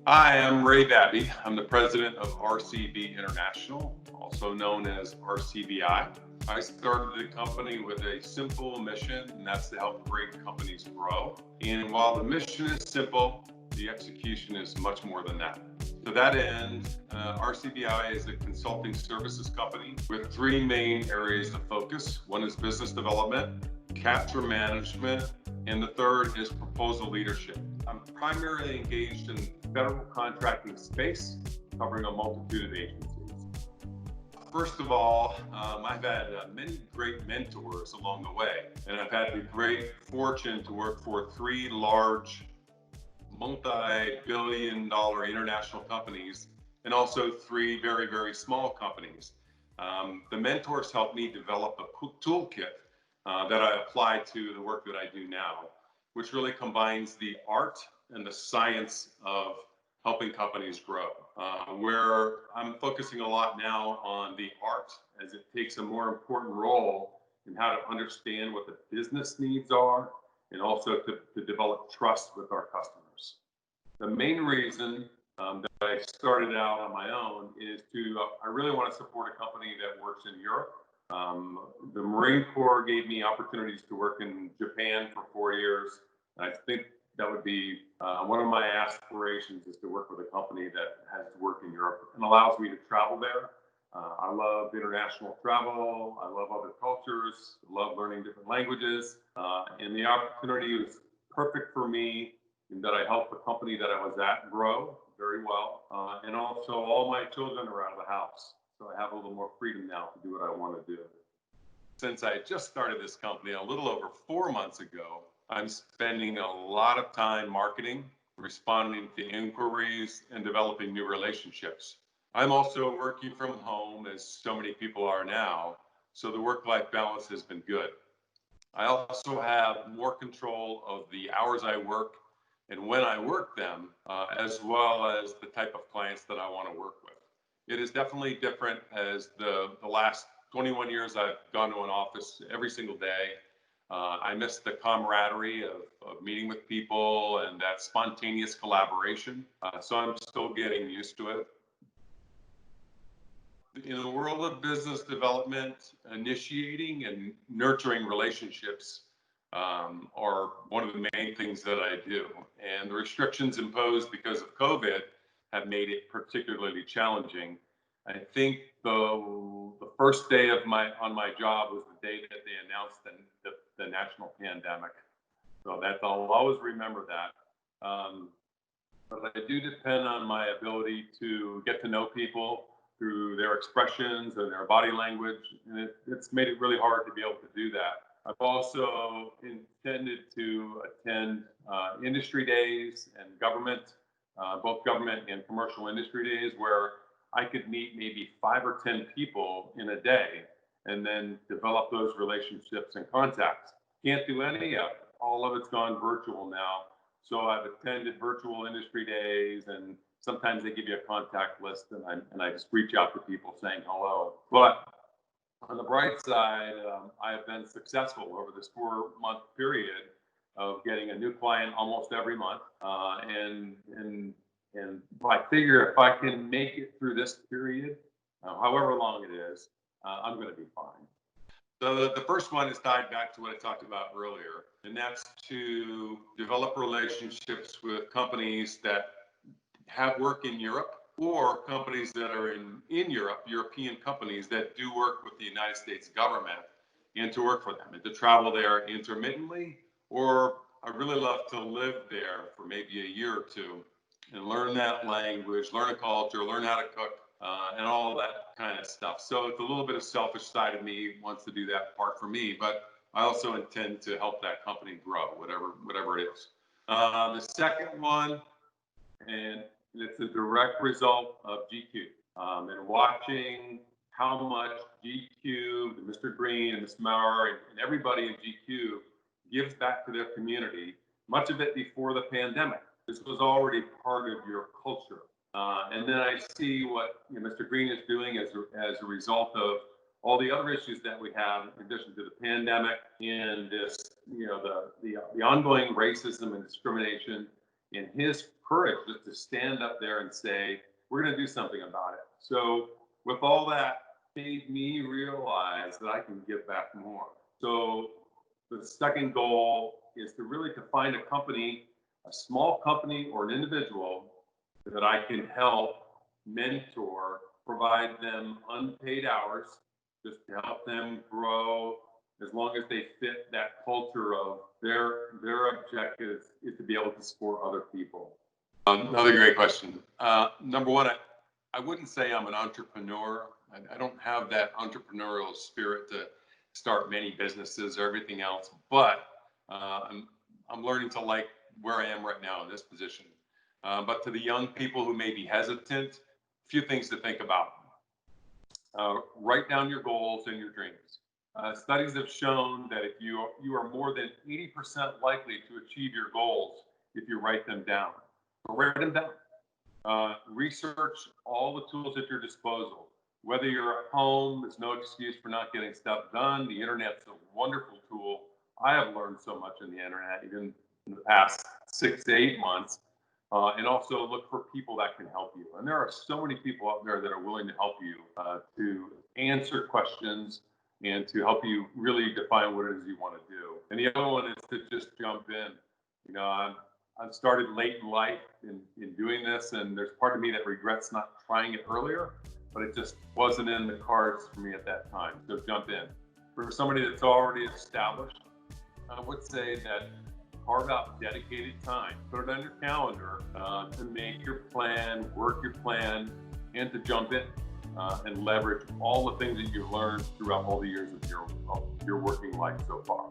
Hi, I'm Ray Babbie. I'm the president of RCBI International, also known as RCBI. I started the company with a simple mission, and that's to help great companies grow. And while the mission is simple, the execution is much more than that. To that end, RCBI is a consulting services company with three main areas of focus. One is business development, capture management, and the third is proposal leadership. I'm primarily engaged in federal contracting space, covering a multitude of agencies. First of all, I've had many great mentors along the way, and I've had the great fortune to work for three large multi-billion dollar international companies and also three very, very small companies. The mentors helped me develop a toolkit that I apply to the work that I do now, which really combines the art and the science of helping companies grow. Where I'm focusing a lot now on the art, as it takes a more important role in how to understand what the business needs are and also to develop trust with our customers. The main reason that I started out on my own is I really want to support a company that works in Europe. The Marine Corps gave me opportunities to work in Japan for 4 years. And I think that would be one of my aspirations is to work with a company that has to work in Europe and allows me to travel there. I love international travel. I love other cultures. I love learning different languages. And the opportunity was perfect for me in that I helped the company that I was at grow very well. And also all my children are out of the house. So I have a little more freedom now to do what I want to do. Since I just started this company a little over 4 months ago, I'm spending a lot of time marketing, responding to inquiries, and developing new relationships. I'm also working from home, as so many people are now, so the work-life balance has been good. I also have more control of the hours I work and when I work them, as well as the type of clients that I want to work with. It is definitely different as the last 21 years I've gone to an office every single day. I miss the camaraderie of meeting with people and that spontaneous collaboration. So I'm still getting used to it. In the world of business development, initiating and nurturing relationships are one of the main things that I do. And the restrictions imposed because of COVID have made it particularly challenging. I think the first day of on my job was the day that they announced the national pandemic. So that's I'll always remember that. But I do depend on my ability to get to know people through their expressions and their body language, and it's made it really hard to be able to do that. I've also intended to attend industry days and both government and commercial industry days, where I could meet maybe 5 or 10 people in a day and then develop those relationships and contacts. Can't do any of it. All of it's gone virtual now. So I've attended virtual industry days, and sometimes they give you a contact list, and I just reach out to people saying hello. But on the bright side, I have been successful over this 4 month period of getting a new client almost every month. And I figure if I can make it through this period, however long it is, I'm going to be fine. So the first one is tied back to what I talked about earlier, and that's to develop relationships with companies that have work in Europe or companies that are in Europe, European companies that do work with the United States government, and to work for them and to travel there intermittently. Or I really love to live there for maybe a year or two and learn that language, learn a culture, learn how to cook, and all of that kind of stuff. So it's a little bit of selfish side of me wants to do that part for me, but I also intend to help that company grow, whatever it is. The second one, and it's a direct result of GCubed, and watching how much GCubed, and Mr. Green, and Ms. Maurer, and everybody in GCubed gives back to their community. Much of it before the pandemic. This was already part of your culture. And then I see what Mr. Green is doing as a result of all the other issues that we have, in addition to the pandemic and this, the ongoing racism and discrimination and his courage just to stand up there and say, we're going to do something about it. So with all that, made me realize that I can give back more. So the second goal is to really to find a company, a small company or an individual that I can help mentor, provide them unpaid hours, just to help them grow as long as they fit that culture of their objective is to be able to support other people. Another great question. Number one, I wouldn't say I'm an entrepreneur. I don't have that entrepreneurial spirit to start many businesses or everything else, but I'm learning to like where I am right now in this position. But to the young people who may be hesitant, a few things to think about. Write down your goals and your dreams. Studies have shown that if you are more than 80% likely to achieve your goals if you write them down. So write them down. Research all the tools at your disposal. Whether you're at home, there's no excuse for not getting stuff done. The internet's a wonderful tool. I have learned so much on the internet, even in the past 6 to 8 months. And also look for people that can help you. And there are so many people out there that are willing to help you to answer questions and to help you really define what it is you want to do. And the other one is to just jump in. You know, I've started late in life in doing this, and there's part of me that regrets not trying it earlier, but it just wasn't in the cards for me at that time. So jump in. For somebody that's already established, I would say that carve out dedicated time, put it on your calendar to make your plan, work your plan, and to jump in and leverage all the things that you've learned throughout all the years of your working life so far.